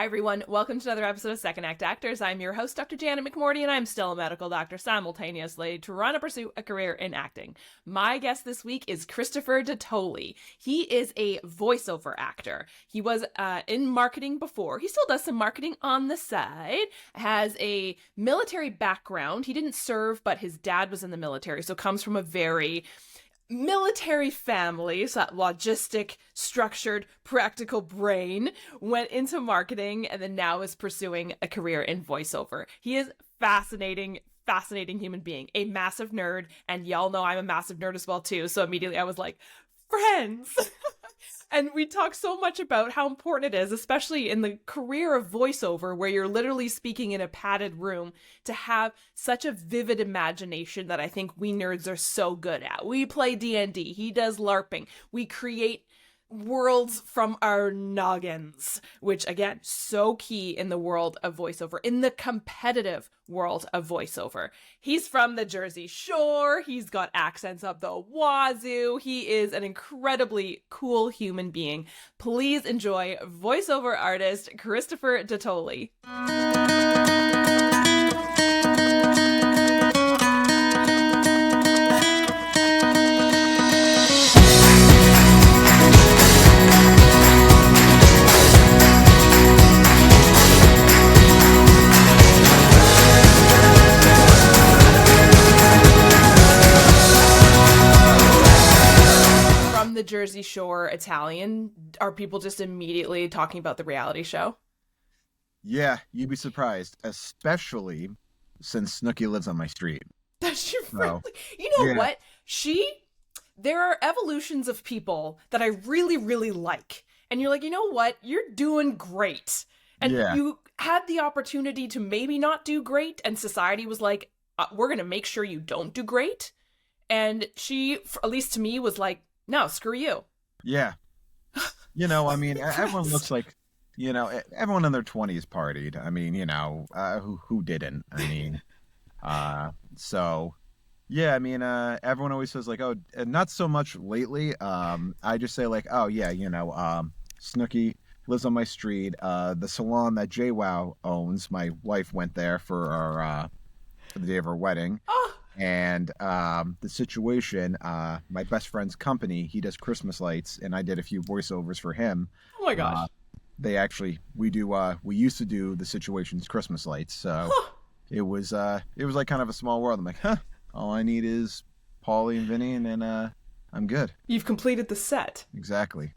Hi, everyone. Welcome to another episode of Second Act Actors. I'm your host, Dr. Janet McMorty, and I'm still a medical doctor simultaneously trying to pursue a career in acting. My guest this week is Christopher Dattoli. He is a voiceover actor. He was in marketing before. He still does some marketing on the side, has a military background. He didn't serve, but his dad was in the military, so comes from a very military family, so that logistic, structured, practical brain, went into marketing and then now is pursuing a career in voiceover. He is fascinating human being, a massive nerd, and y'all know I'm a massive nerd as well too, so immediately I was like, friends! And we talk so much about how important it is, especially in the career of voiceover, where you're literally speaking in a padded room, to have such a vivid imagination that I think we nerds are so good at. We play D&D, he does LARPing, we create worlds from our noggins, which again, so key in the world of voiceover, in the competitive world of voiceover. He's from the Jersey Shore, he's got accents up the wazoo, he is an incredibly cool human being. Please enjoy voiceover artist Christopher Dattoli. The Jersey Shore Italian, are people just immediately talking about the reality show? Yeah, you'd be surprised, especially since Snooki lives on my street. Does she really? You know what? There are evolutions of people that I really, really like. And you're like, you know what? You're doing great. And you had the opportunity to maybe not do great, and society was like, we're going to make sure you don't do great. And she, at least to me, was like, no, screw you. Yeah. You know, I mean, everyone looks like, you know, everyone in their 20s partied. I mean, you know, who didn't? I mean, so, yeah, I mean, everyone always says like, oh, not so much lately. I just say like, oh, yeah, you know, Snooki lives on my street. The salon that JWoww owns, my wife went there for for the day of her wedding. Oh. And the situation, my best friend's company, he does Christmas lights, and I did a few voiceovers for him. Oh my gosh. We used to do the situation's Christmas lights, so it was like kind of a small world. I'm like, all I need is Paulie and Vinny, and then I'm good. You've completed the set. Exactly.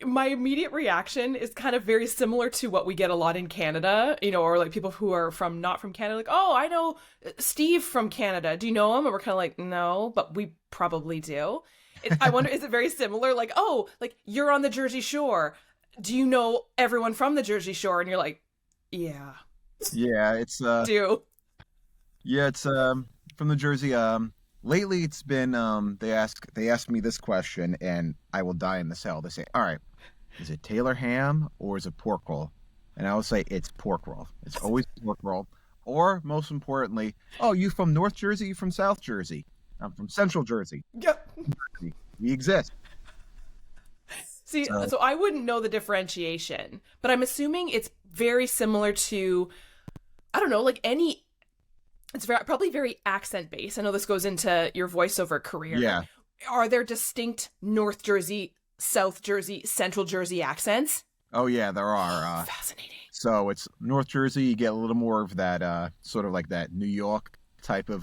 My immediate reaction is kind of very similar to what we get a lot in Canada, you know, or like people who are not from Canada, like, oh, I know Steve from Canada. Do you know him? And we're kind of like, no, but we probably do. I wonder, is it very similar? Like, oh, like you're on the Jersey Shore. Do you know everyone from the Jersey Shore? And you're like, yeah. Yeah, it's do. Yeah, it's from the Jersey. Lately, it's been they ask me this question, and I will die in this hell. They say, "All right, is it Taylor ham or is it pork roll?" And I will say it's pork roll. It's always pork roll. Or most importantly, oh, you from North Jersey? You from South Jersey? I'm from Central Jersey. Yep. We exist. See, so I wouldn't know the differentiation, but I'm assuming it's very similar to, I don't know, like any. It's probably very accent-based. I know this goes into your voiceover career. Yeah. Are there distinct North Jersey, South Jersey, Central Jersey accents? Oh, yeah, there are. Fascinating. So it's North Jersey, you get a little more of that sort of like that New York type of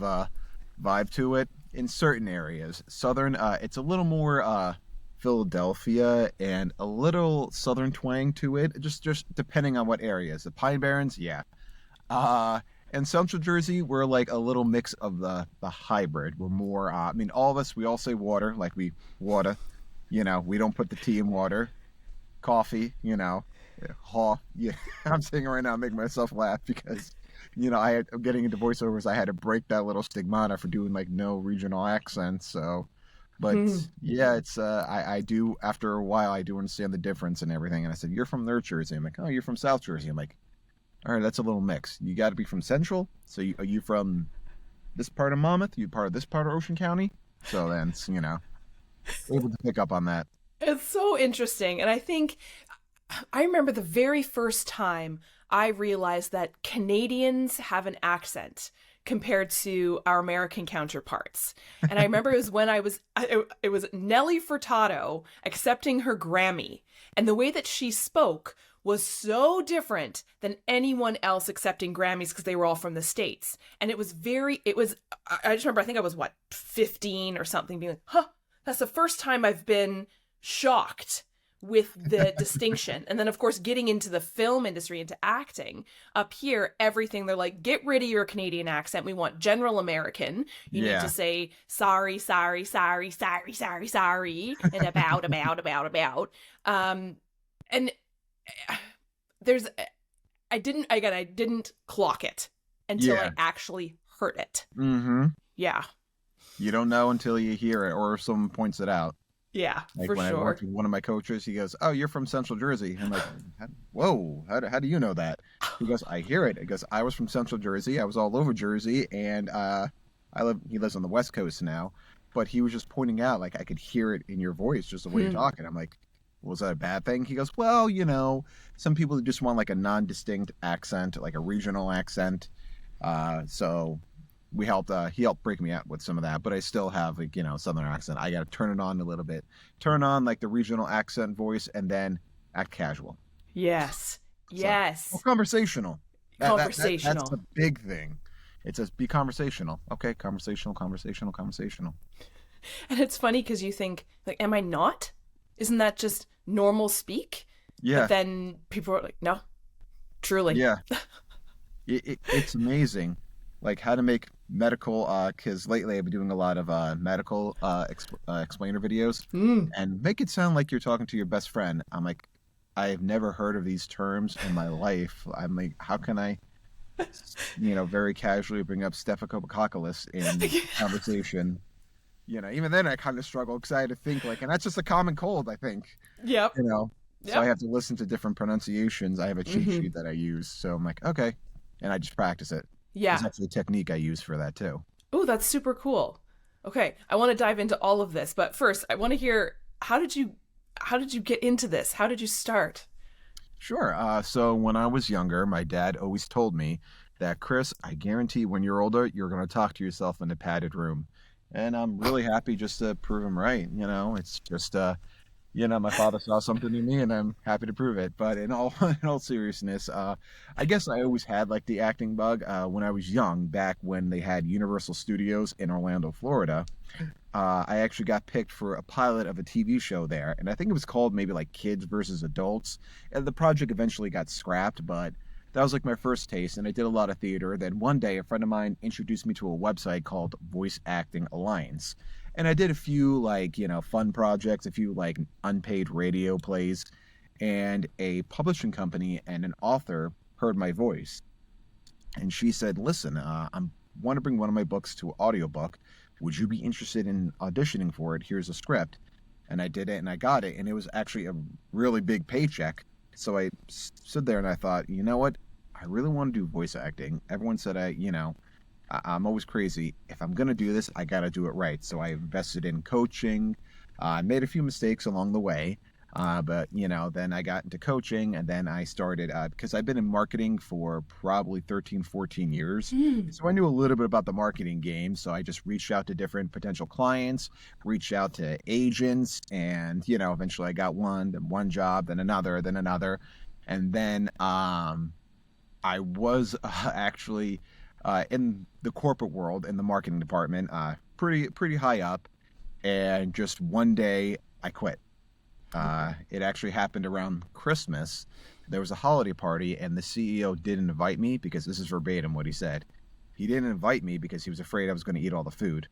vibe to it. In certain areas. Southern, it's a little more Philadelphia and a little Southern twang to it, just depending on what areas. The Pine Barrens, yeah. And Central Jersey, we're like a little mix of the hybrid. We're more, I mean, all of us, we all say water, like water, you know, we don't put the tea in water. Coffee, you know, yeah. I'm sitting right now making myself laugh because, you know, I'm getting into voiceovers. I had to break that little stigmata for doing like no regional accents. So, but yeah, it's, I do, after a while, I do understand the difference and everything. And I said, you're from North Jersey. I'm like, oh, you're from South Jersey. I'm like, all right, that's a little mix. You got to be from Central. So are you from this part of Monmouth? You part of this part of Ocean County? So then, you know, able to pick up on that. It's so interesting. And I think I remember the very first time I realized that Canadians have an accent compared to our American counterparts. And I remember it was when it was Nelly Furtado accepting her Grammy. And the way that she spoke was so different than anyone else accepting Grammys because they were all from the States. And I just remember, I think I was, 15 or something, being like, huh, that's the first time I've been shocked with the distinction. And then, of course, getting into the film industry, into acting, up here, everything, they're like, get rid of your Canadian accent. We want general American. You need to say sorry, sorry, sorry, sorry, sorry, sorry, and about. And there's, I didn't clock it until I actually heard it. Mm-hmm. Yeah. You don't know until you hear it or if someone points it out. Yeah, like for when sure. I worked with one of my coaches, he goes, "Oh, you're from Central Jersey." I'm like, "Whoa, how do you know that?" He goes, "I hear it." He goes, "I was from Central Jersey. I was all over Jersey, and he lives on the West Coast now, but he was just pointing out, like, I could hear it in your voice, just the way you're talking." I'm like, "Was that a bad thing?" He goes, "Well, some people just want like a non-distinct accent, like a regional accent. So he helped break me out with some of that, but I still have like, Southern accent. I got to turn it on a little bit, turn on like the regional accent voice, and then act casual." Yes. So, Yes. conversational. Conversational. That's the big thing. It says be conversational. Okay, conversational. And it's funny because you think, like, am I not? Isn't that just normal speak? Yeah. But then people are like, no, truly. Yeah. It's amazing, like how to make medical. Because lately I've been doing a lot of medical explainer videos, and make it sound like you're talking to your best friend. I'm like, I've never heard of these terms in my life. I'm like, how can I, very casually bring up Staphylococcus in conversation? Even then I kind of struggle because I had to think like, and that's just a common cold, I think. Yep. So I have to listen to different pronunciations. I have a cheat sheet that I use. So I'm like, okay. And I just practice it. Yeah. There's actually a technique I use for that too. Oh, that's super cool. Okay. I want to dive into all of this, but first I want to hear, how did you get into this? How did you start? Sure. So when I was younger, my dad always told me that, "Chris, I guarantee when you're older, you're going to talk to yourself in a padded room." And I'm really happy just to prove him right. It's just, my father saw something in me and I'm happy to prove it. But in all in all seriousness, I guess I always had like the acting bug when I was young, back when they had Universal Studios in Orlando, Florida. I actually got picked for a pilot of a TV show there, and I think it was called maybe like Kids versus Adults. And the project eventually got scrapped, but that was like my first taste, and I did a lot of theater. Then one day, a friend of mine introduced me to a website called Voice Acting Alliance, and I did a few like fun projects, a few like unpaid radio plays, and a publishing company and an author heard my voice, and she said, "Listen, I want to bring one of my books to an audiobook. Would you be interested in auditioning for it? Here's a script." And I did it and I got it, and it was actually a really big paycheck. So I stood there and I thought, you know what? I really want to do voice acting. Everyone said I'm always crazy. If I'm going to do this, I got to do it right. So I invested in coaching. I made a few mistakes along the way. But then I got into coaching, and then I started, because I've been in marketing for probably 13, 14 years. So I knew a little bit about the marketing game. So I just reached out to different potential clients, reached out to agents, and, eventually I got one job, then another. And then I was actually in the corporate world, in the marketing department, pretty high up. And just one day I quit. It actually happened around Christmas. There was a holiday party, and the CEO didn't invite me because this is verbatim what he said. He didn't invite me because he was afraid I was going to eat all the food.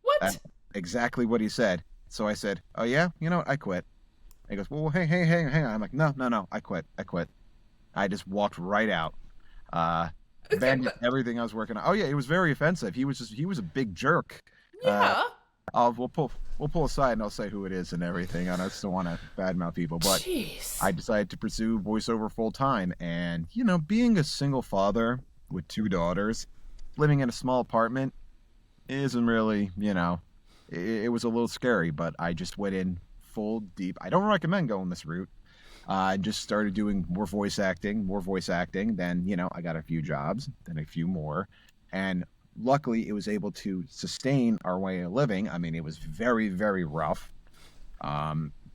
What? That's exactly what he said. So I said, "Oh yeah, I quit." And he goes, "Well, hey, hang on." I'm like, no, I quit. I just walked right out. Abandoned everything I was working on. Oh yeah, it was very offensive. He was a big jerk. Yeah. We'll pull aside and I'll say who it is and everything. I just don't want to badmouth people, but Jeez. I decided to pursue voiceover full time. And being a single father with two daughters, living in a small apartment, isn't really it was a little scary. But I just went in full deep. I don't recommend going this route, I just started doing more voice acting, more voice acting. Then, I got a few jobs, then a few more. And luckily, it was able to sustain our way of living. I mean, it was very, very rough.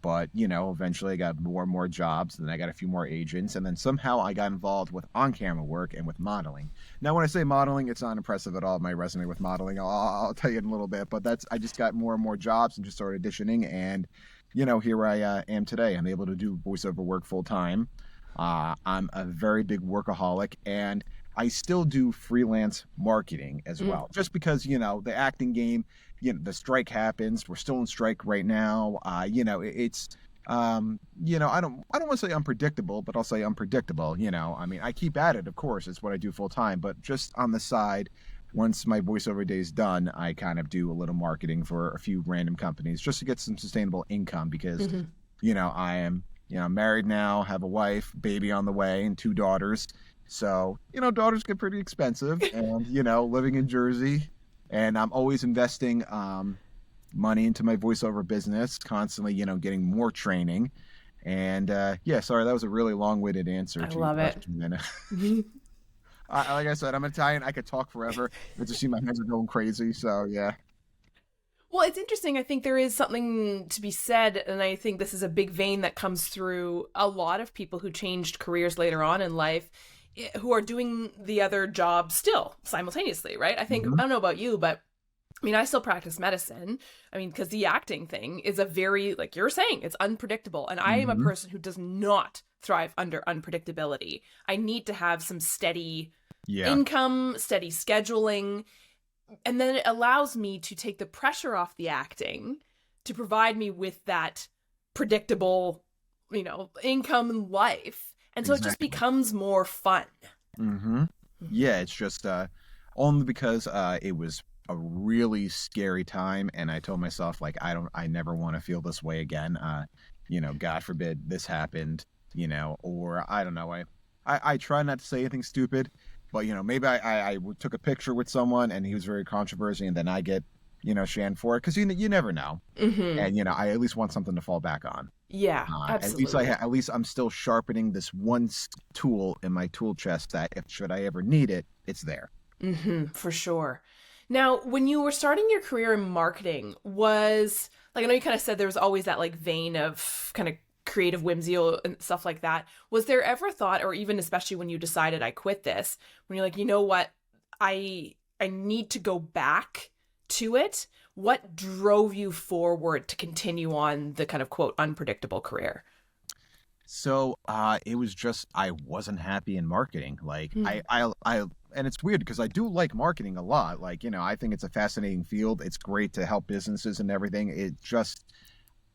But, eventually I got more and more jobs. Then I got a few more agents. And then somehow I got involved with on camera work and with modeling. Now, when I say modeling, it's not impressive at all, my resume with modeling. I'll tell you in a little bit. But I just got more and more jobs and just started auditioning. And here I am today. I'm able to do voiceover work full time. I'm a very big workaholic, and I still do freelance marketing as well, just because, the acting game, the strike happens. We're still in strike right now. It's, I don't want to say unpredictable, but I'll say unpredictable. I mean, I keep at it, of course. It's what I do full time, but just on the side, once my voiceover day is done, I kind of do a little marketing for a few random companies just to get some sustainable income because, I am, married now, have a wife, baby on the way, and 2 daughters. So, daughters get pretty expensive and, living in Jersey, and I'm always investing money into my voiceover business, constantly, getting more training. And sorry, that was a really long-winded answer I to love your it. question. Like I said, I'm Italian. I could talk forever. I just see my hands are going crazy. So yeah. Well, it's interesting. I think there is something to be said, and I think this is a big vein that comes through a lot of people who changed careers later on in life, who are doing the other job still simultaneously, right? I think, Mm-hmm. I don't know about you, but I mean, I still practice medicine. I mean, because the acting thing is a very, like you're saying, it's unpredictable. And I am a Mm-hmm. person who does not thrive under unpredictability. I need to have some steady Yeah. income, steady scheduling. And then it allows me to take the pressure off the acting to provide me with that predictable, income and life. And so it just Exactly. becomes more fun. Mm-hmm. Yeah. It's just only because it was a really scary time, and I told myself like I never want to feel this way again. God forbid this happened. Or I don't know. I try not to say anything stupid, but maybe I took a picture with someone and he was very controversial, and then I get shan for it because you never know, Mm-hmm. and I at least want something to fall back on. Yeah, absolutely. At least I'm still sharpening this one tool in my tool chest that if should I ever need it, it's there. Mm-hmm, for sure. Now, when you were starting your career in marketing, was like, I know you kind of said there was always that like vein of kind of creative whimsy and stuff like that. Was there ever thought, or even especially when you decided I quit this, when you're like, you know what, I need to go back to it? What drove you forward to continue on the kind of quote unpredictable career? So it was just I wasn't happy in marketing. Like Hmm. and it's weird because I do like marketing a lot. Like I think it's a fascinating field. It's great to help businesses and everything. It just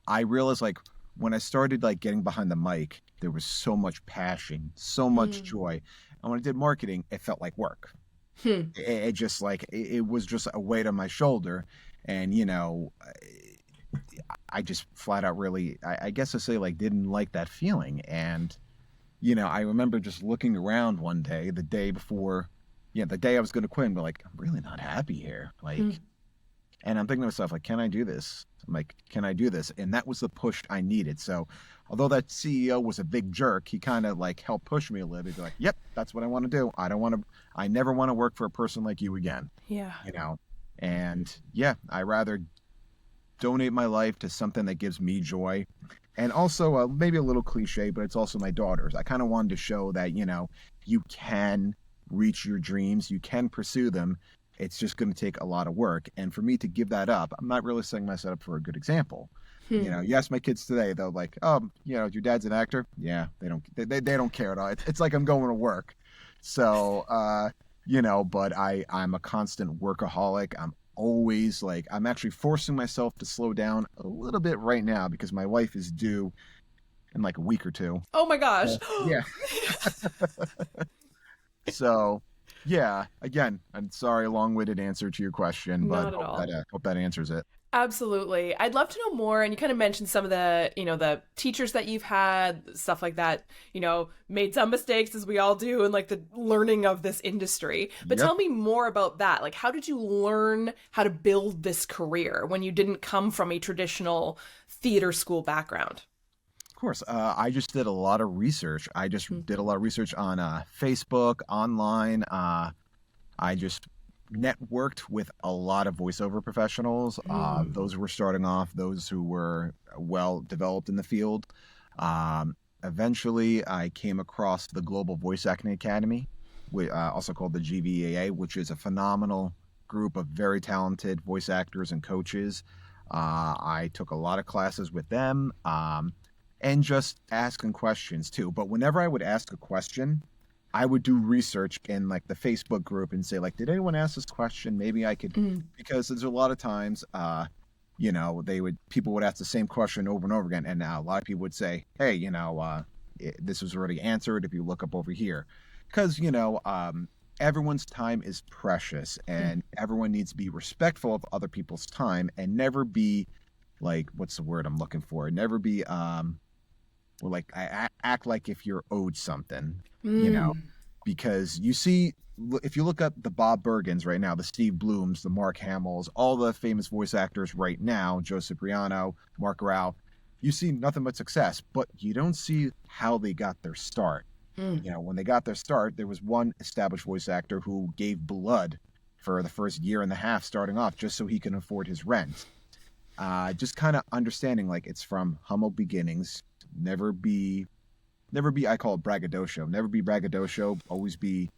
I realized like when I started like getting behind the mic, there was so much passion, so much Hmm. joy, and when I did marketing, it felt like work. Hmm. It just like it was just a weight on my shoulder, and I just flat out really I guess I say like didn't like that feeling. And I remember just looking around one day, the day before, the day I was going to quit, and be like, I'm really not happy here. Hmm. Like, and I'm thinking to myself, like, can I do this? I'm like, can I do this? And that was the push I needed. So, although that CEO was a big jerk, he kind of like helped push me a little bit. Be like, yep, that's what I want to do. I never want to work for a person like you again, Yeah. you know? And yeah, I rather donate my life to something that gives me joy. And also, maybe a little cliche, but it's also my daughters. I kind of wanted to show that, you can reach your dreams, you can pursue them. It's just going to take a lot of work. And for me to give that up, I'm not really setting myself up for a good example. Hmm. Yes, my kids today, they're like, oh, your dad's an actor. Yeah, they don't care at all. It's like I'm going to work. So, but I'm a constant workaholic. I'm always like I'm actually forcing myself to slow down a little bit right now because my wife is due in like a week or two. Oh my gosh. Yeah. So yeah, again, I'm sorry, long-winded answer to your question, but Not at all. hope that answers it. Absolutely. I'd love to know more. And you kind of mentioned some of the, the teachers that you've had, stuff like that, made some mistakes as we all do and like the learning of this industry. But Yep. tell me more about that. Like, how did you learn how to build this career when you didn't come from a traditional theater school background? course. I just did a lot of research. I just Hmm. did a lot of research on Facebook, online. I just networked with a lot of voiceover professionals, those who were starting off, those who were well developed in the field. Eventually, I came across the Global Voice Acting Academy, also called the GVAA, which is a phenomenal group of very talented voice actors and coaches. I took a lot of classes with them, and just asking questions too. But whenever I would ask a question, I would do research in like the Facebook group and say like, did anyone ask this question? Maybe I could, Mm. because there's a lot of times, people would ask the same question over and over again, and a lot of people would say, hey, this was already answered if you look up over here, because everyone's time is precious, and everyone needs to be respectful of other people's time and never be like, what's the word I'm looking for? Never be or like act like if you're owed something, you know, Mm. because if you look up the Bob Bergens right now, the Steve Blooms, the Mark Hamills, all the famous voice actors right now, Joe Cipriano, Mark Rao, you see nothing but success, but you don't see how they got their start. Mm. When they got their start, there was one established voice actor who gave blood for the first year and a half starting off just so he can afford his rent. Just kind of understanding like it's from humble beginnings. Never be, I call it braggadocio. Never be braggadocio. Always be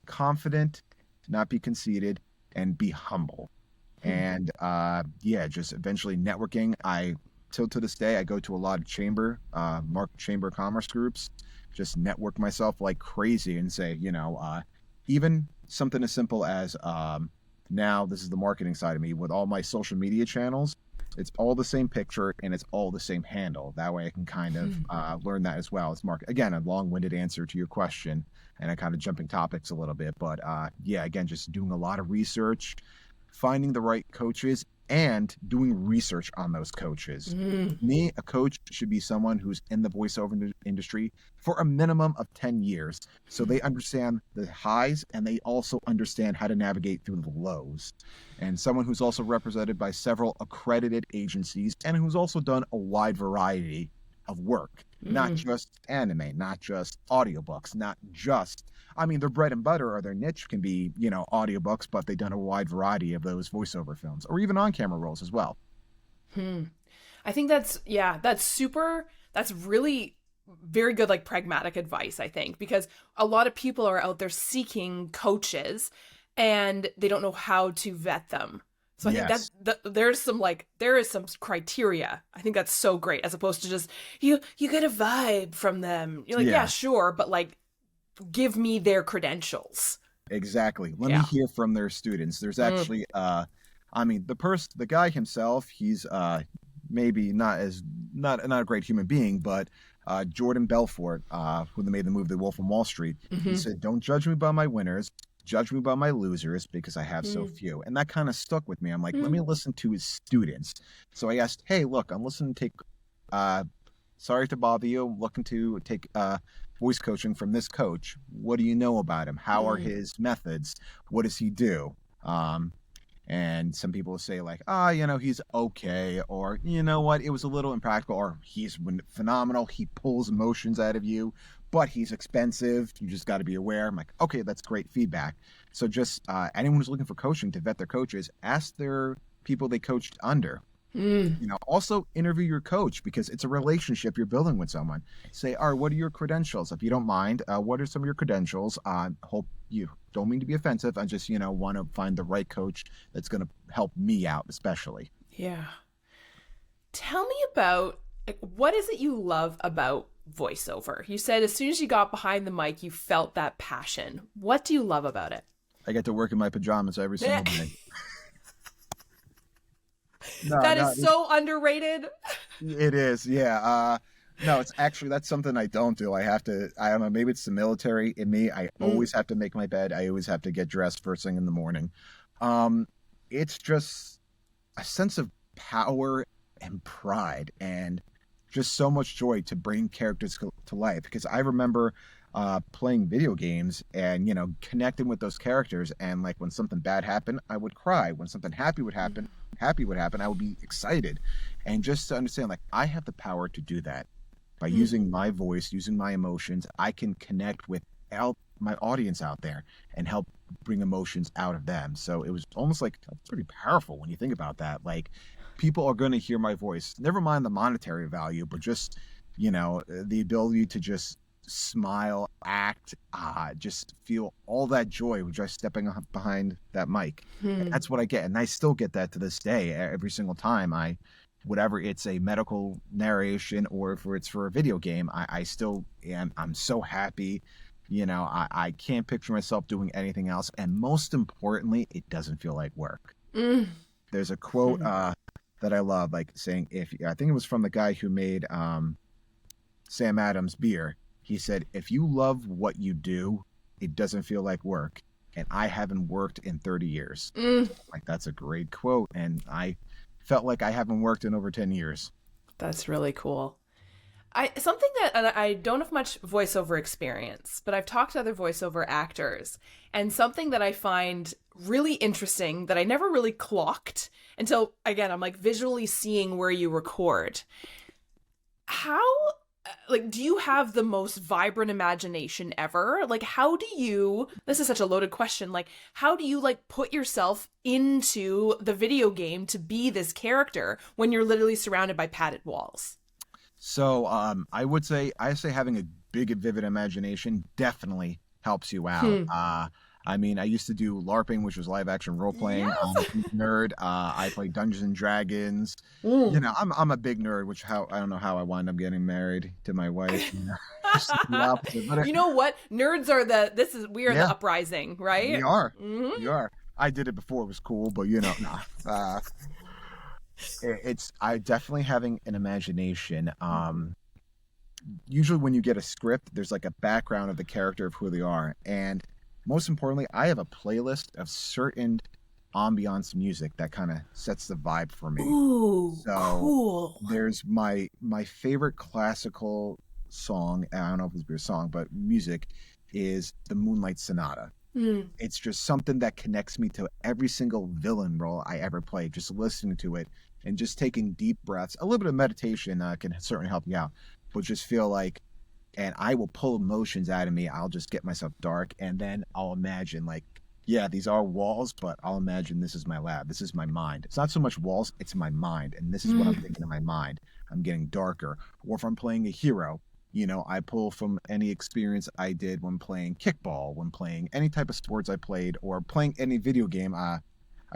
confident, not be conceited, and be humble. And just eventually networking. Till to this day, I go to a lot of chamber of commerce groups, just network myself like crazy and say, even something as simple as now this is the marketing side of me with all my social media channels. It's all the same picture and it's all the same handle. That way I can kind of learn that as well. It's again, a long-winded answer to your question and I kind of jumping topics a little bit, but again, just doing a lot of research, finding the right coaches and doing research on those coaches. Mm. Me, a coach should be someone who's in the voiceover industry for a minimum of 10 years. So they understand the highs and they also understand how to navigate through the lows. And someone who's also represented by several accredited agencies and who's also done a wide variety of work, not just anime, not just audiobooks, not just, their bread and butter or their niche can be, audiobooks, but they've done a wide variety of those voiceover films or even on-camera roles as well. I think that's really very good, like pragmatic advice, I think, because a lot of people are out there seeking coaches and they don't know how to vet them. So I think there is some criteria. I think that's so great, as opposed to just you get a vibe from them. You're like, yeah, sure, but like give me their credentials. Exactly. Let me hear from their students. There's actually the guy himself, he's maybe not a great human being, but Jordan Belfort, who made the movie The Wolf of Wall Street, he said, "Don't judge me by my winners, judge me by my losers because I have so few." And that kind of stuck with me. I'm like, let me listen to his students. So I asked, hey, look, I'm listening to take, sorry to bother you, I'm looking to take voice coaching from this coach. What do you know about him? How are his methods? What does he do? And some people say like, he's okay, or you know what, it was a little impractical, or he's phenomenal. He pulls emotions out of you, but he's expensive. You just got to be aware. I'm like, okay, that's great feedback. So just anyone who's looking for coaching to vet their coaches, ask their people they coached under. Also interview your coach because it's a relationship you're building with someone. Say, all right, what are your credentials? If you don't mind, what are some of your credentials? Hope you don't mean to be offensive. I just, want to find the right coach that's going to help me out, especially. Yeah. Tell me about, what is it you love about voiceover? You said as soon as you got behind the mic, you felt that passion. What do you love about it? I get to work in my pajamas every single day. That is so underrated. It is, yeah. No, it's actually, that's something I don't do. I don't know, maybe it's the military in me. I always have to make my bed. I always have to get dressed first thing in the morning. It's just a sense of power and pride and just so much joy to bring characters to life. Because I remember playing video games and, connecting with those characters. And like when something bad happened, I would cry. When something happy would happen, I would be excited. And just to understand, like, I have the power to do that. By using my voice, using my emotions, I can connect with my audience out there and help bring emotions out of them. So it was almost like pretty powerful when you think about that. Like, people are going to hear my voice, never mind the monetary value, but just, the ability to just smile, act, just feel all that joy with just stepping behind that mic. And that's what I get. And I still get that to this day. Every single time whatever it's a medical narration or if it's for a video game, I still am. I'm so happy. I can't picture myself doing anything else. And most importantly, it doesn't feel like work. There's a quote that I love, like saying, I think it was from the guy who made Sam Adams beer. He said, if you love what you do, it doesn't feel like work. And I haven't worked in 30 years. Like, that's a great quote. And I felt like I haven't worked in over 10 years. That's really cool. Something that I don't have much voiceover experience, but I've talked to other voiceover actors, and something that I find really interesting that I never really clocked until, again, I'm like visually seeing where you record. How, do you have the most vibrant imagination ever? Like, this is such a loaded question, how do you put yourself into the video game to be this character when you're literally surrounded by padded walls? So I say having a big and vivid imagination definitely helps you out. I used to do LARPing, which was live action role playing. Yes. I'm a nerd. I play Dungeons and Dragons. I'm a big nerd, I don't know how I wound up getting married to my wife. Just the opposite, but you know what? Nerds are the uprising, right? We are. We are. I did it before it was cool, but nah. I definitely having an imagination. Usually when you get a script, there's like a background of the character of who they are. And most importantly, I have a playlist of certain ambiance music that kind of sets the vibe for me. Ooh, so cool. There's my favorite classical song. I don't know if it's your song, but music is the Moonlight Sonata. It's just something that connects me to every single villain role I ever played. Just listening to it and just taking deep breaths. A little bit of meditation can certainly help you out, but just feel like, and I will pull emotions out of me. I'll just get myself dark, and then I'll imagine these are walls, but I'll imagine this is my lab. This is my mind. It's not so much walls, it's my mind. And this is what I'm thinking in my mind. I'm getting darker. Or if I'm playing a hero, I pull from any experience I did when playing kickball, when playing any type of sports I played, or playing any video game I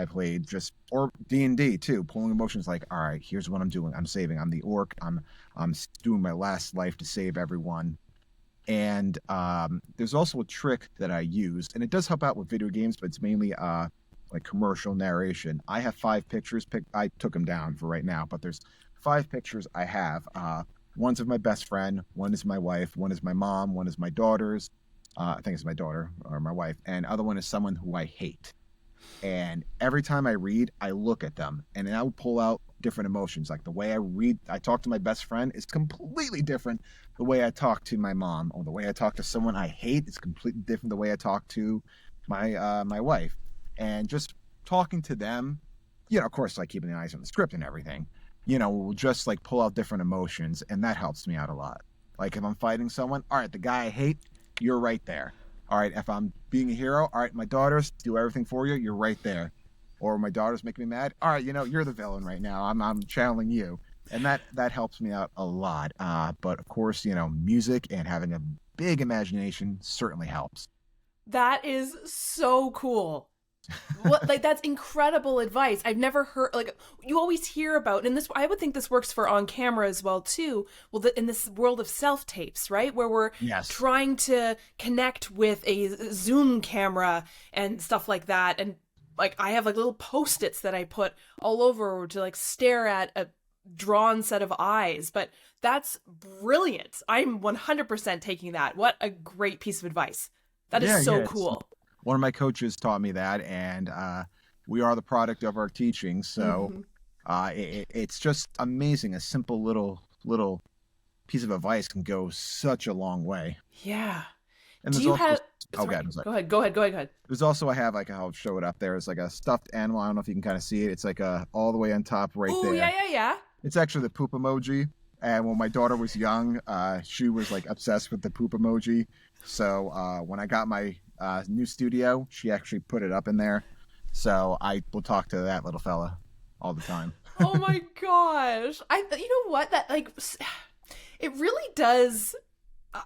played, or D&D too, pulling emotions like, all right, here's what I'm doing. I'm saving. I'm the orc. I'm doing my last life to save everyone. And there's also a trick that I use, and it does help out with video games, but it's mainly like commercial narration. I have 5 pictures. I took them down for right now, but there's 5 pictures I have. One's of my best friend, one is my wife, one is my mom, one is my daughter's. I think it's my daughter or my wife, and other one is someone who I hate. And every time I read, I look at them, and I will pull out different emotions. Like the way I talk to my best friend is completely different the way I talk to my mom, or the way I talk to someone I hate is completely different the way I talk to my wife. And just talking to them, of course, keeping the eyes on the script and everything, will just pull out different emotions, and that helps me out a lot. Like if I'm fighting someone, all right, the guy I hate, you're right there. All right, if I'm being a hero, all right, my daughters do everything for you, you're right there. Or my daughters make me mad, all right, you're the villain right now. I'm channeling you, and that helps me out a lot. But of course, music and having a big imagination certainly helps. That is so cool. That's incredible advice. I've never heard, you always hear about, and this, I would think this works for on camera as well too. Well, in this world of self tapes, right, where we're trying to connect with a Zoom camera and stuff like that, and I have little Post-its that I put all over to stare at a drawn set of eyes. But that's brilliant. I'm 100% taking that. What a great piece of advice. That is so cool. One of my coaches taught me that, and we are the product of our teaching. So it's just amazing. A simple little piece of advice can go such a long way. Yeah. And do you have? Go ahead. There's also I'll show it up there. It's like a stuffed animal. I don't know if you can kind of see it. It's all the way on top right there. Yeah. It's actually the poop emoji. And when my daughter was young, she was like obsessed with the poop emoji. So when I got my new studio, she actually put it up in there. So I will talk to that little fella all the time. Oh my gosh. You know what? That like it really does.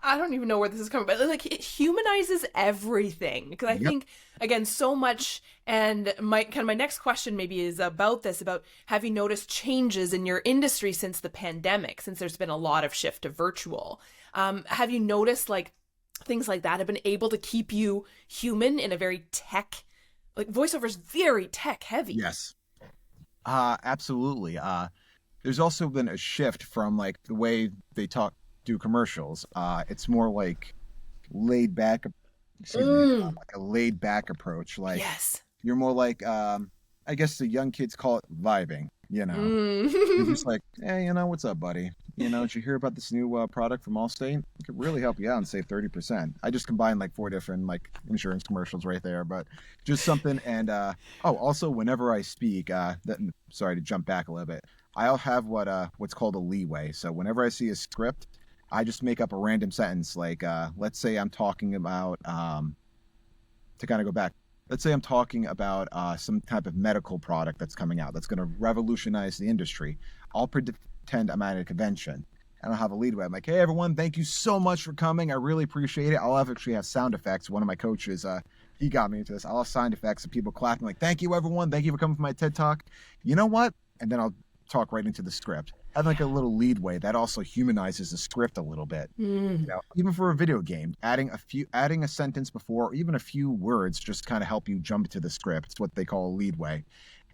I don't even know where this is coming, but like it humanizes everything. Because I Yep. think again so much, and my next question maybe is about this. About have you noticed changes in your industry since the pandemic? Since there's been a lot of shift to virtual, have you noticed like things like that have been able to keep you human in a very tech, like voiceover is very tech heavy. Yes. Absolutely. There's also been a shift from like the way they do commercials. It's more like laid back, excuse me, Mm. like a laid back approach. Like Yes. you're more like, I guess the young kids call it vibing, you know. You're Mm. just like, hey, what's up, buddy? Did you hear about this new product from Allstate? It could really help you out and save 30%. I just combined like 4 different like insurance commercials right there, but just something. And also whenever I speak, sorry to jump back a little bit, I'll have what's called a leeway. So whenever I see a script, I just make up a random sentence. Like let's say I'm talking about to kind of go back. Let's say I'm talking about some type of medical product that's coming out that's going to revolutionize the industry. I'll pretend I'm at a convention and I'll have a leadway. I'm like, hey, everyone, thank you so much for coming. I really appreciate it. Actually have sound effects. One of my coaches, he got me into this. I'll have sound effects of people clapping like, thank you, everyone. Thank you for coming for my TED Talk. You know what? And then I'll talk right into the script. Having like a little leadway that also humanizes the script a little bit. Mm. Even for a video game, adding a sentence before, or even a few words, just kind of help you jump to the script. It's what they call a leadway.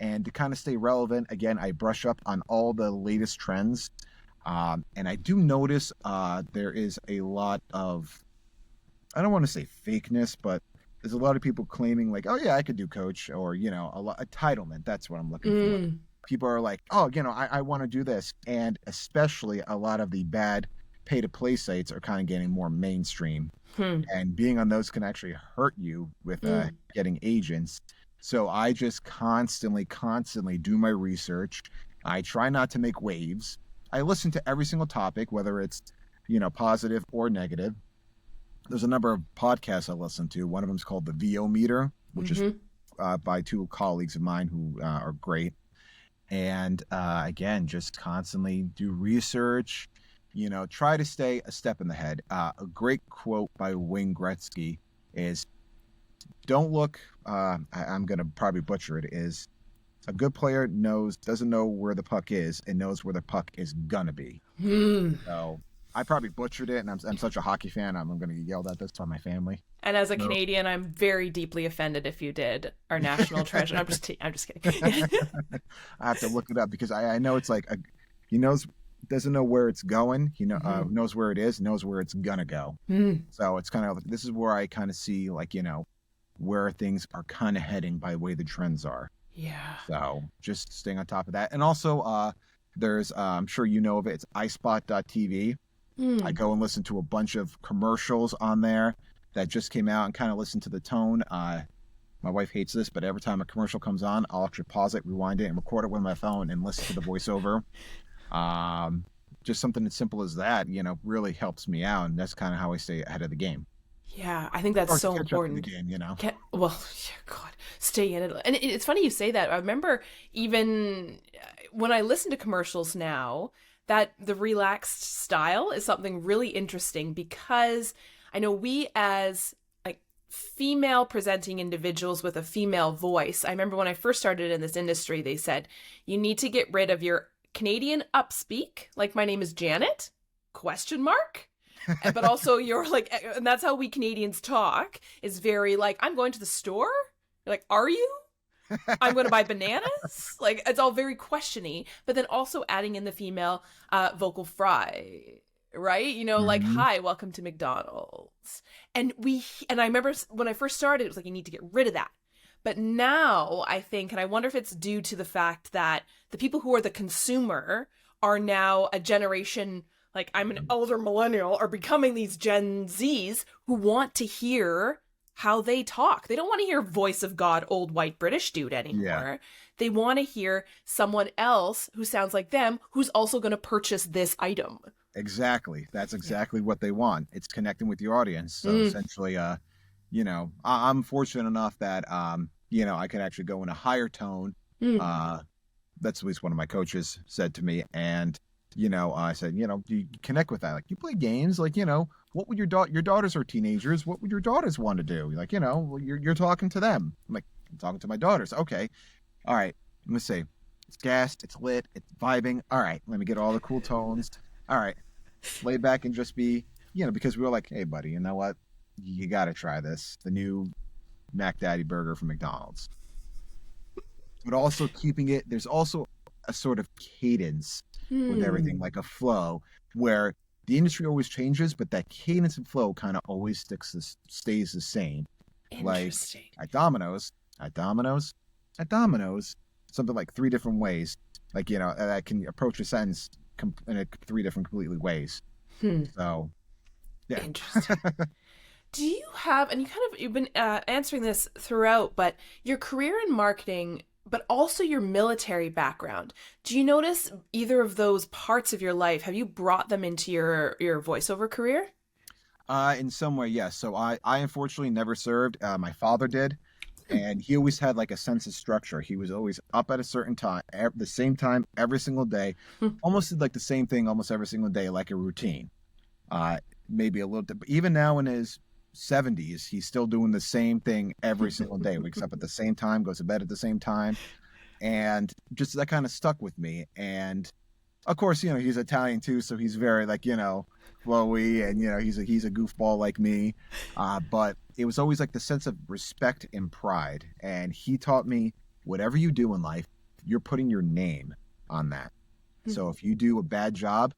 And to kind of stay relevant, again, I brush up on all the latest trends. And I do notice there is a lot of, I don't want to say fakeness, but there's a lot of people claiming like, oh yeah, I could do coach, or entitlement. That's what I'm looking for. Mm. People are like, oh, I want to do this. And especially a lot of the bad pay to play sites are kind of getting more mainstream. Hmm. And being on those can actually hurt you with getting agents. So I just constantly do my research. I try not to make waves. I listen to every single topic, whether it's, positive or negative. There's a number of podcasts I listen to. One of them is called the VO Meter, which is by two colleagues of mine who are great. And again, just constantly do research, try to stay a step in the head. A great quote by Wayne Gretzky is, don't look, I'm going to probably butcher it, is a good player doesn't know where the puck is and knows where the puck is going to be. So I probably butchered it, and I'm such a hockey fan, I'm going to get yelled at this by my family. And as a Canadian, I'm very deeply offended if you did our national treasure. I'm just kidding. I have to look it up because I know it's like he doesn't know where it's going. He knows where it is, knows where it's gonna go. So it's kind of like, this is where I kind of see like where things are kind of heading by the way the trends are. Yeah. So just staying on top of that, and also there's I'm sure you know of it. It's iSpot.tv. I go and listen to a bunch of commercials on there that just came out and kind of listen to the tone. My wife hates this, but every time a commercial comes on, I'll actually pause it, rewind it, and record it with my phone and listen to the voiceover. Just something as simple as that, really helps me out, and that's kind of how I stay ahead of the game. Yeah, I think that's so important. The game, Well, yeah, God, stay in it. And it's funny you say that. I remember even when I listen to commercials now, that the relaxed style is something really interesting, because I know we as like female presenting individuals with a female voice, I remember when I first started in this industry, they said, you need to get rid of your Canadian upspeak, like my name is Janet, ? But also you're like, and that's how we Canadians talk, is very like, I'm going to the store. You're like, are you? I'm going to buy bananas. Like, it's all very questiony, but then also adding in the female vocal fry, right? Like, hi, welcome to McDonald's. And I remember when I first started, it was like, you need to get rid of that. But now I think, and I wonder if it's due to the fact that the people who are the consumer are now a generation, like I'm an elder millennial, are becoming these Gen Zs who want to hear how they talk. They don't want to hear voice of God, old white British dude Yeah, anymore. They want to hear someone else who sounds like them, who's also going to purchase this item. exactly. That's Yeah. exactly what they want. It's connecting with your audience. So Mm. essentially, I'm fortunate enough that I can actually go in a higher tone. Mm. Uh, that's at least one of my coaches said to me, and I said, do you connect with that? Like, you play games, like, what would your daughters are teenagers? What would your daughters want to do? Like, well, you're talking to them. I'm like, I'm talking to my daughters. Okay, all right. Let me see. It's gassed. It's lit. It's vibing. All right. Let me get all the cool tones. All right. Lay back and just be, because we were like, hey, buddy, you know what? You got to try this. The new Mac Daddy burger from McDonald's. But also keeping it, there's also a sort of cadence with everything, Hmm. like a flow, where the industry always changes, but that cadence and flow kind of always stays the same. Like Interesting. at Domino's, at Domino's, at Domino's, something like three different ways. Like, that can approach a sentence in three different completely ways. Hmm. So, yeah. Interesting. Do you have, and you've been answering this throughout, but your career in marketing, but also your military background, do you notice either of those parts of your life? Have you brought them into your voiceover career? In some way, yes. So I unfortunately never served. My father did, and he always had like a sense of structure. He was always up at a certain time, the same time every single day, Hmm. almost did like the same thing almost every single day, like a routine. Uh, Maybe a little bit, but even now in his 70s, he's still doing the same thing every single day. Wakes up at the same time, goes to bed at the same time, and just that kind of stuck with me. And of course, he's Italian too, so he's very like, flowy, and he's a goofball like me. But it was always like the sense of respect and pride. And he taught me whatever you do in life, you're putting your name on that. So if you do a bad job,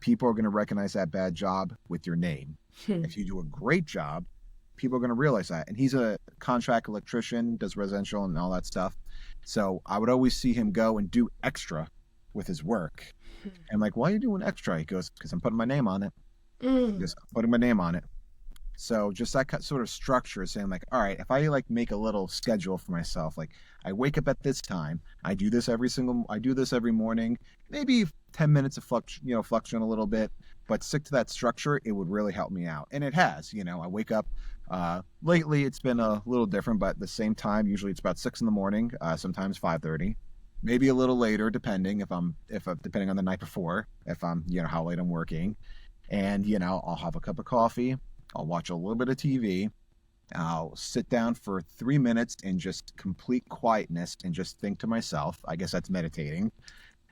people are going to recognize that bad job with your name. Hmm. If you do a great job, people are going to realize that. And he's a contract electrician, does residential and all that stuff. So I would always see him go and do extra with his work. And I'm like, why are you doing extra? He goes, because I'm putting my name on it. Mm. Just putting my name on it. So just that sort of structure, saying like, all right, if I like make a little schedule for myself, like I wake up at this time, I do this every morning, maybe 10 minutes of fluctuation a little bit, but stick to that structure, it would really help me out. And it has, I wake up, lately it's been a little different, but at the same time, usually it's about 6 in the morning, sometimes 5:30, maybe a little later, depending depending on the night before, if I'm, how late I'm working. And, I'll have a cup of coffee. I'll watch a little bit of TV. I'll sit down for 3 minutes in just complete quietness and just think to myself. I guess that's meditating.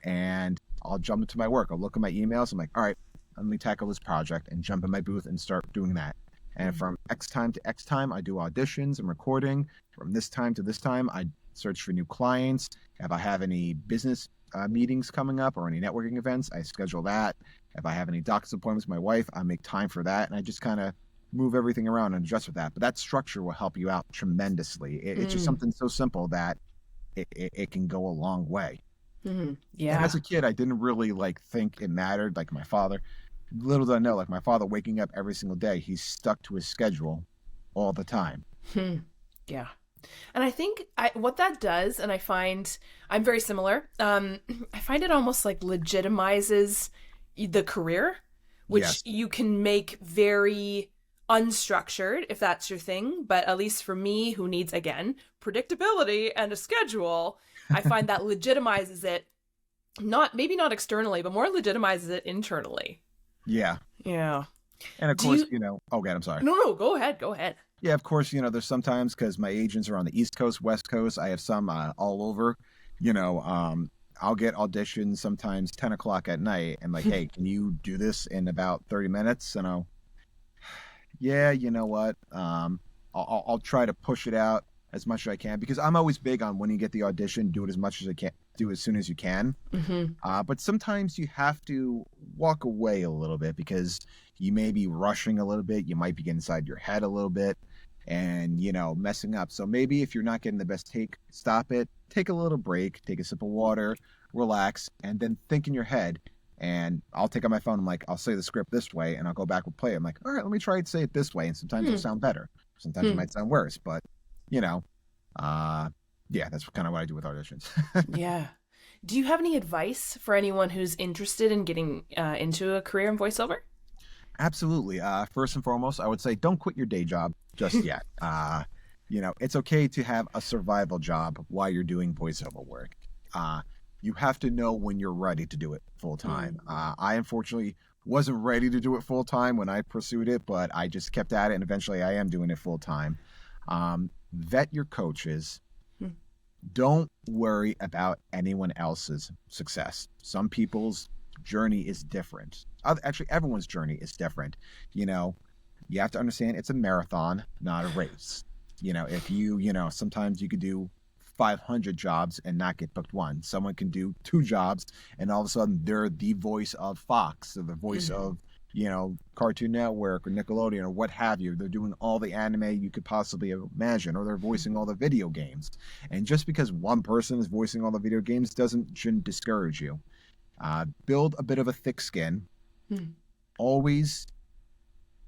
And I'll jump into my work. I'll look at my emails. I'm like, all right, let me tackle this project and jump in my booth and start doing that. And from X time to X time, I do auditions and recording. From this time to this time, I search for new clients. If I have any business meetings coming up or any networking events, I schedule that. If I have any doctor's appointments with my wife, I make time for that. And I just kind of move everything around and adjust with that. But that structure will help you out tremendously. It's just Mm. something so simple that it can go a long way. Mm. And Yeah. as a kid, I didn't really like think it mattered. Like my father, little did I know, like my father waking up every single day, he's stuck to his schedule all the time. Hmm. Yeah. And I think what that does, and I find I'm very similar. I find it almost like legitimizes the career, which Yes. you can make very unstructured if that's your thing. But at least for me, who needs again predictability and a schedule, I find that legitimizes it. Not maybe not externally, but more legitimizes it internally. Yeah. Yeah. And of Do course, you? oh God, I'm sorry. No. Go ahead. Go ahead. Yeah, of course, there's sometimes because my agents are on the East Coast, West Coast. I have some all over. I'll get auditions sometimes 10 o'clock at night and like, hey, can you do this in about 30 minutes? And yeah, you know what? I'll try to push it out as much as I can because I'm always big on when you get the audition, do it as much as I can, do as soon as you can. Hmm. But sometimes you have to walk away a little bit because you may be rushing a little bit. You might be getting inside your head a little bit and, messing up. So maybe if you're not getting the best take, stop it, take a little break, take a sip of water, relax, and then think in your head. And I'll take out my phone. I'm like, I'll say the script this way and I'll go back and play it. I'm like, all right, let me try to say it this way. And sometimes it'll Hmm. sound better. Sometimes it Hmm. might sound worse, but you know, uh, yeah, that's kind of what I do with auditions. Yeah. Do you have any advice for anyone who's interested in getting into a career in voiceover? Absolutely. First and foremost, I would say don't quit your day job just yet. It's okay to have a survival job while you're doing voiceover work. Uh, you have to know when you're ready to do it full time. Mm. I unfortunately wasn't ready to do it full time when I pursued it, but I just kept at it, and eventually I am doing it full time. Vet your coaches. Mm. Don't worry about anyone else's success. Some people's journey is different. Actually, everyone's journey is different. You know, you have to understand it's a marathon, not a race. If sometimes you could do 500 jobs and not get booked one. Someone can do two jobs and all of a sudden they're the voice of Fox or the voice Mm. of, Cartoon Network or Nickelodeon or what have you. They're doing all the anime you could possibly imagine, or they're voicing all the video games. And just because one person is voicing all the video games shouldn't discourage you. Build a bit of a thick skin. Mm. Always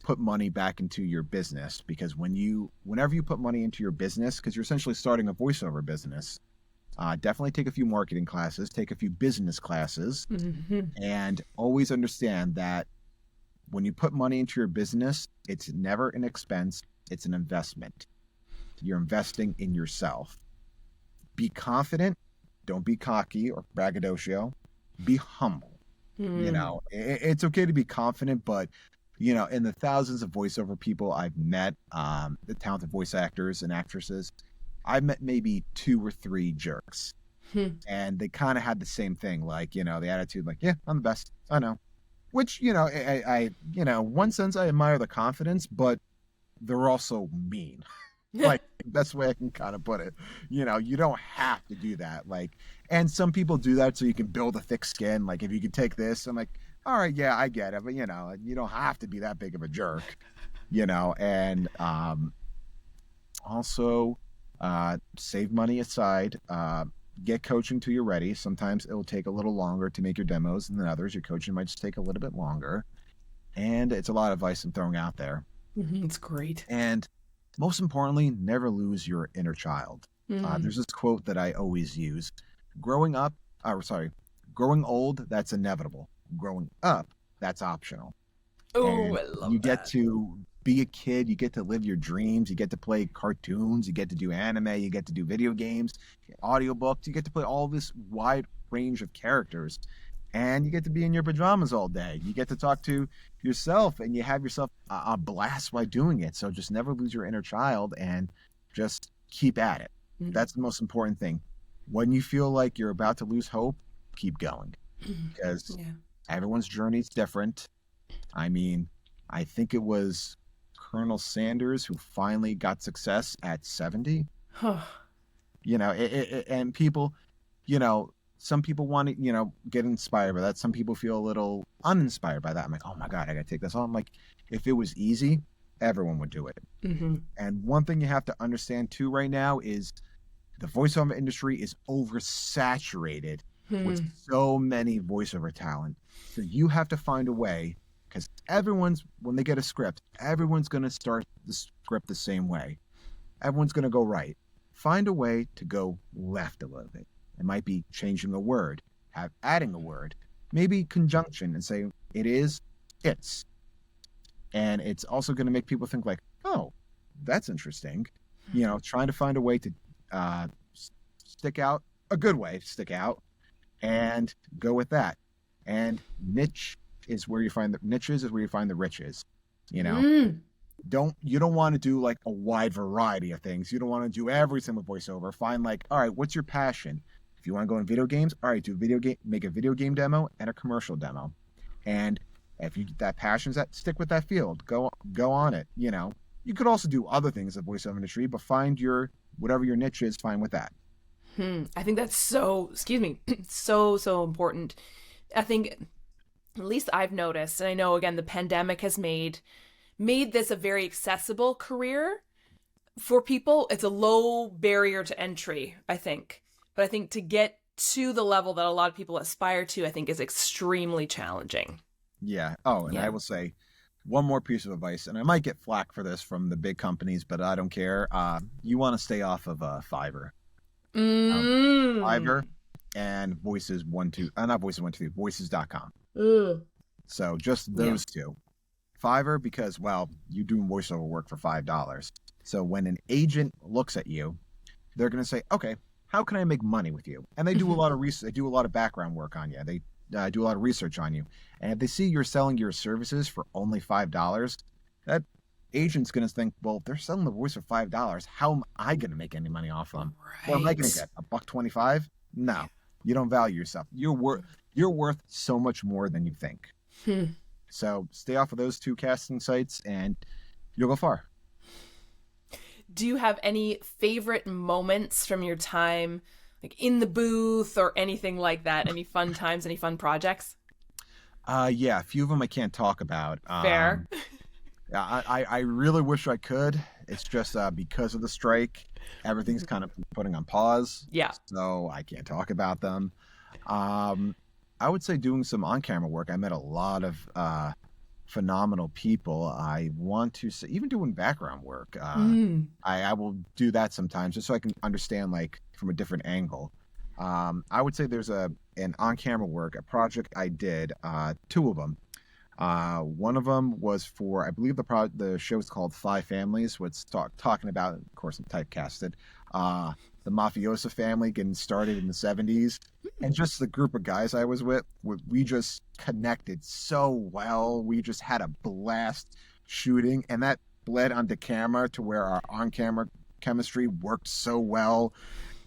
put money back into your business, because whenever you put money into your business, because you're essentially starting a voiceover business, definitely take a few marketing classes, take a few business classes, Mhm. and always understand that when you put money into your business, it's never an expense, it's an investment. You're investing in yourself. Be confident, don't be cocky or braggadocio, be humble. Mm. It's okay to be confident, but in the thousands of voiceover people I've met, the talented voice actors and actresses, I've met maybe two or three jerks, Hmm. and they kind of had the same thing, like the attitude, like, yeah, I'm the best, I know. Which one sense I admire the confidence, but they're also mean. Like, best way I can kind of put it. You don't have to do that. Like, and some people do that so you can build a thick skin. Like, if you could take this, I'm like, all right, yeah, I get it, but you don't have to be that big of a jerk. And also save money aside. Get coaching till you're ready. Sometimes it'll take a little longer to make your demos than others. Your coaching might just take a little bit longer. And it's a lot of advice I'm throwing out there. Mhm. It's great. And most importantly, never lose your inner child. Mm. There's this quote that I always use: growing up, growing old, that's inevitable. Growing up, that's optional. Oh, And I you love get that. to be a kid, you get to live your dreams, you get to play cartoons, you get to do anime, you get to do video games, audiobooks, you get to play all this wide range of characters, and you get to be in your pajamas all day. You get to talk to yourself, and you have yourself a blast by doing it. So just never lose your inner child and just keep at it. Mm. That's the most important thing. When you feel like you're about to lose hope, keep going, Mm. because Yeah. everyone's journey is different. I mean, I think it was Colonel Sanders who finally got success at 70. And people, some people want to, get inspired by that. Some people feel a little uninspired by that. I'm like, oh my God, I got to take this on. I'm like, if it was easy, everyone would do it. Hmm. And one thing you have to understand too right now is the voiceover industry is oversaturated with Hmm. so many voiceover talent. So you have to find a way, because when they get a script, everyone's going to start the script the same way. Everyone's going to go right. Find a way to go left a little bit. It might be changing a word, adding a word, maybe conjunction, and say it is, it's. And it's also going to make people think like, oh, that's interesting. Trying to find a way to uh, stick out, a good way to stick out, and go with that. And niches is where you find the riches. You know, Mm. you don't want to do like a wide variety of things. You don't want to do everything with voiceover. Find like, all right, what's your passion? If you want to go in video games, all right, make a video game demo and a commercial demo. And if you that passion's that, stick with that field. Go on it. You could also do other things in the voiceover industry, but find your whatever your niche is, fine with that. I think that's so, excuse me, so important. I think, at least I've noticed, and I know again the pandemic has made this a very accessible career for people. It's a low barrier to entry, I think. But I think to get to the level that a lot of people aspire to, I think is extremely challenging. Yeah. Oh, and I Yeah. will say, one more piece of advice, and I might get flack for this from the big companies, but I don't care. You want to stay off of Fiverr. Fiverr Mm. and Voices One Two, not Voices One Two, Voices.com. Ugh. So just Yeah. those two. Fiverr because, well, you do voiceover work for $5. So when an agent looks at you, they're going to say, okay, how can I make money with you? And they do a lot of research. They do a lot of background work on you. They do a lot of research on you. And if they see you're selling your services for only $5, that agent's going to think, well, they're selling the voice for $5. How am I going to make any money off them? What am I going to Right. get? $1.25? No, you don't value yourself. You're worth so much more than you think. Hmm. So stay off of those two casting sites, and you'll go far. Do you have any favorite moments from your time, like in the booth or anything like that? Any fun times, any fun projects? Yeah, a few of them I can't talk about. Fair. I really wish I could. It's just because of the strike, everything's kind of putting on pause, Yeah. so I can't talk about them. Um, I would say doing some on-camera work. I met a lot of phenomenal people. I want to say, even doing background work. Mm. I will do that sometimes just so I can understand like from a different angle. I would say there's an on-camera work, a project I did, two of them. One of them was for, I believe the show is called Five Families, what's talking about, of course, I'm typecasted, the mafiosa family getting started in the 70s. And just the group of guys I was with, we just connected so well. We just had a blast shooting, and that bled onto camera to where our on-camera chemistry worked so well.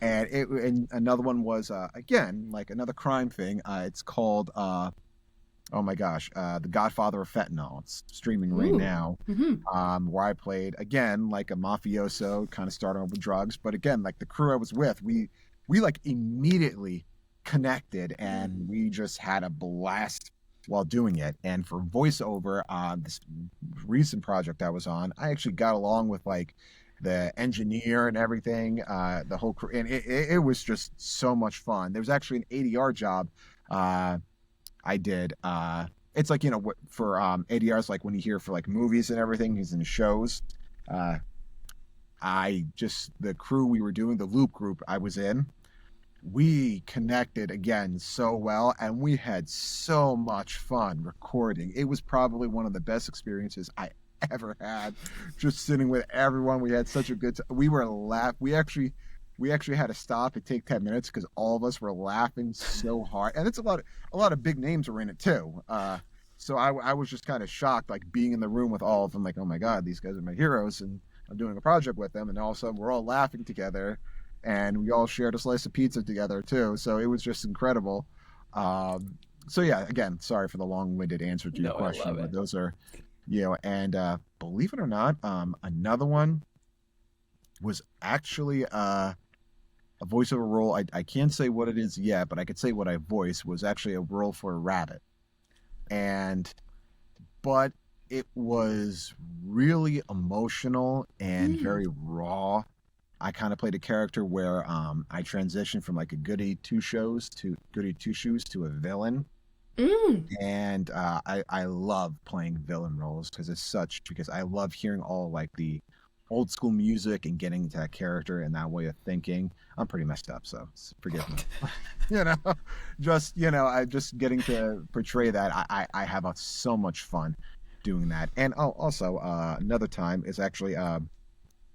And another one was again like another crime thing. It's called oh my gosh, The Godfather of Fentanyl. It's streaming right Ooh. now. Hmm. Where I played again like a mafioso, kind of starting off with drugs, but again like the crew I was with, we like immediately connected, and we just had a blast while doing it. And for voiceover, this recent project I was on, I actually got along with like the engineer and everything, the whole crew, and it was just so much fun. There was actually an ADR job uh, I did. It's like, for ADRs, like when you hear for like movies and everything, he's in shows. Uh, the crew we were doing, the loop group I was in, we connected again so well, and we had so much fun recording. It was probably one of the best experiences I ever had, just sitting with everyone. We had such a good time. We were we actually had to stop and take 10 minutes because all of us were laughing so hard, and it's a lot of big names were in it too. So I was just kind of shocked, like being in the room with all of them, like, oh my god, these guys are my heroes, and I'm doing a project with them, and all of a sudden we're all laughing together, and we all shared a slice of pizza together too. So it was just incredible. So yeah, again, sorry for the long-winded answer to your No, I question, love but it. those are, and believe it or not, another one was actually a voiceover role. I can't say what it is yet, but I could say what I voiced was actually a role for a rabbit, and but it was really emotional and Mm. very raw. I kind of played a character where I transitioned from like a goody two shoes to a villain, Mm. and I love playing villain roles because I love hearing all like the old school music and getting into that character and that way of thinking. I'm pretty messed up, so forgive me. you know, I just getting to portray that. I have so much fun doing that. And also another time is actually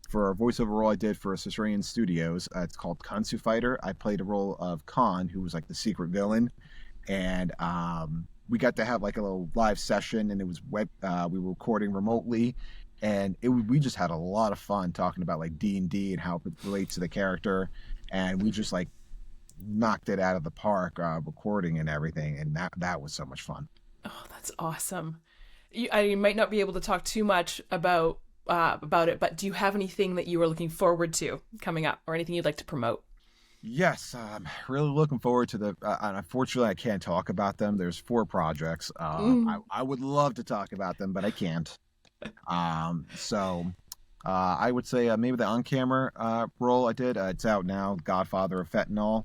for a voiceover role I did for Caesarean Studios. It's called Kansu Fighter. I played a role of Khan, who was like the secret villain, and we got to have like a little live session, and it was we were recording remotely, and we just had a lot of fun talking about like D&D and how it relates to the character, and we just like knocked it out of the park, recording and everything, and that was so much fun. Oh, that's awesome. I might not be able to talk too much about it, but do you have anything that you are looking forward to coming up, or anything you'd like to promote? Yes, I'm really looking forward to and unfortunately I can't talk about them. There's four projects. Mm. I would love to talk about them, but I can't. So I would say maybe the on-camera role I did. It's out now. Godfather of Fentanyl.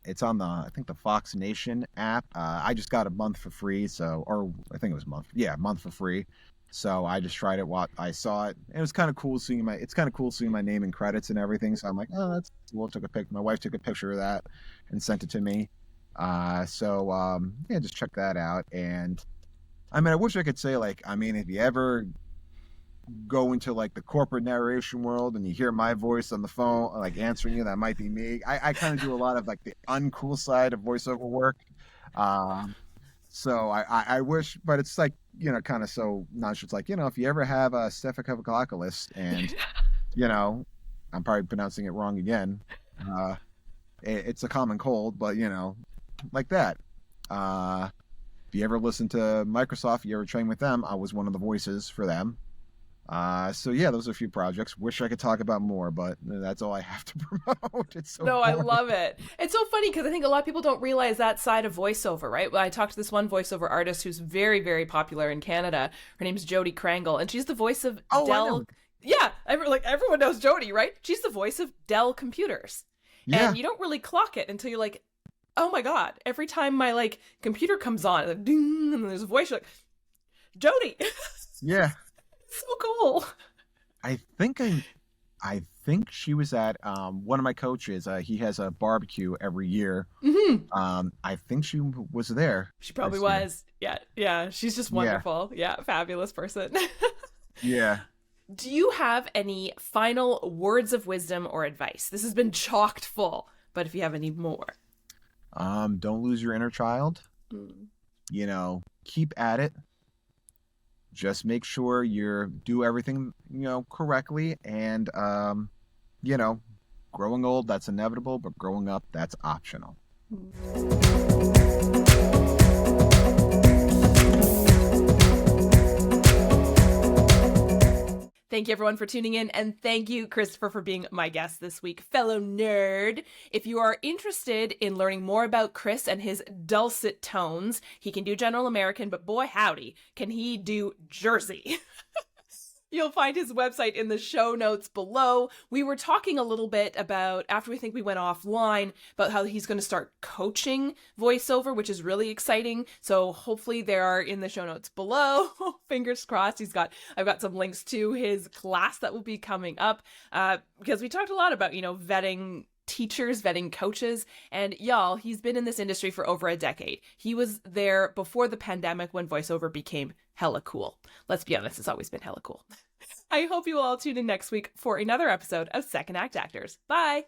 It's on I think the Fox Nation app. I just got a month for free, or I think it was a month. Yeah, a month for free. So I just tried it while I saw it. It was kind of cool seeing my name and credits and everything. So I'm like, oh, that's cool. My wife took a picture of that and sent it to me. Yeah, just check that out. And I mean, I wish I could say like, I mean, if you ever go into like the corporate narration world and you hear my voice on the phone, like answering you, that might be me. I kind of do a lot of like the uncool side of voiceover work. So I wish, but it's like, kind of so nonchalant. It's like, if you ever have a Staphylococcus and, I'm probably pronouncing it wrong again. It's a common cold, but, like that. If you ever listen to Microsoft, you ever train with them, I was one of the voices for them. So yeah, those are a few projects. Wish I could talk about more, but that's all I have to promote. It's so No, I boring. love it. It's so funny because I think a lot of people don't realize that side of voiceover, right? Well, I talked to this one voiceover artist who's very, very popular in Canada. Her name's Jodie Krangle, and she's the voice of Oh, I Dell. know. Yeah, everyone knows Jodie, right? She's the voice of Dell computers. Yeah, And you don't really clock it until you're like, oh my God, every time my like computer comes on, like, ding, and there's a voice, you're like, Jodie. yeah. So cool. I think she was at one of my coaches. He has a barbecue every year. I think she was there. She probably this year. was. Yeah. She's just Yeah, wonderful. Yeah, fabulous person. yeah. Do you have any final words of wisdom or advice? This has been chocked full, but if you have any more. Don't lose your inner child. Keep at it. Just make sure you do everything, correctly. And, growing old, that's inevitable, but growing up, that's optional. Thank you everyone for tuning in, and thank you, Christopher, for being my guest this week, fellow nerd. If you are interested in learning more about Chris and his dulcet tones, he can do General American, but boy howdy, can he do Jersey. You'll find his website in the show notes below. We were talking a little bit about, after we think we went offline, about how he's going to start coaching voiceover, which is really exciting. So hopefully they are in the show notes below. Fingers crossed. I've got some links to his class that will be coming up, because we talked a lot about, vetting teachers, vetting coaches, and y'all, he's been in this industry for over a decade. He was there before the pandemic when voiceover became hella cool. Let's be honest, it's always been hella cool. I hope you will all tune in next week for another episode of Second Act Actors. Bye!